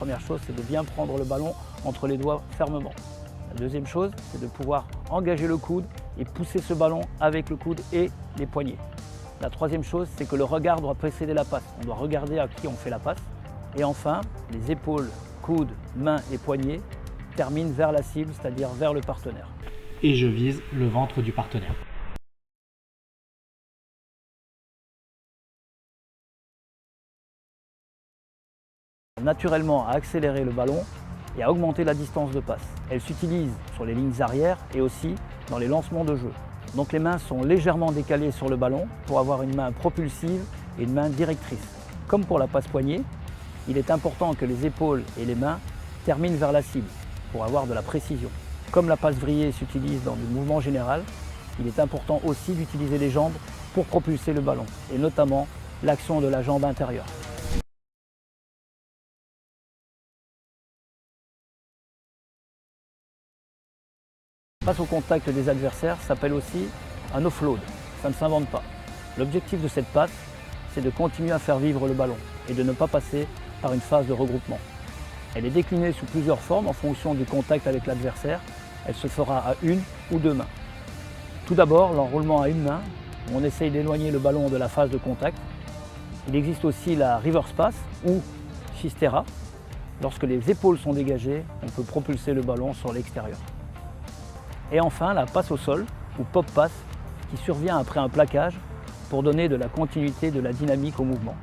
première chose, c'est de bien prendre le ballon entre les doigts fermement. La deuxième chose, c'est de pouvoir engager le coude et pousser ce ballon avec le coude et les poignets. La troisième chose, c'est que le regard doit précéder la passe. On doit regarder à qui on fait la passe. Et enfin, les épaules, coudes, mains et poignets terminent vers la cible, c'est-à-dire vers le partenaire. Et je vise le ventre du partenaire. Naturellement à accélérer le ballon et à augmenter la distance de passe. Elle s'utilise sur les lignes arrière et aussi dans les lancements de jeu. Donc les mains sont légèrement décalées sur le ballon pour avoir une main propulsive et une main directrice. Comme pour la passe poignée, il est important que les épaules et les mains terminent vers la cible pour avoir de la précision. Comme la passe vrillée s'utilise dans le mouvement général, il est important aussi d'utiliser les jambes pour propulser le ballon et notamment l'action de la jambe intérieure. La passe au contact des adversaires s'appelle aussi un offload, ça ne s'invente pas. L'objectif de cette passe, c'est de continuer à faire vivre le ballon et de ne pas passer par une phase de regroupement. Elle est déclinée sous plusieurs formes en fonction du contact avec l'adversaire. Elle se fera à une ou deux mains. Tout d'abord, l'enroulement à une main, où on essaye d'éloigner le ballon de la phase de contact. Il existe aussi la reverse pass ou chistera. Lorsque les épaules sont dégagées, on peut propulser le ballon sur l'extérieur. Et enfin, la passe au sol, ou pop pass, qui survient après un plaquage pour donner de la continuité, de la dynamique au mouvement.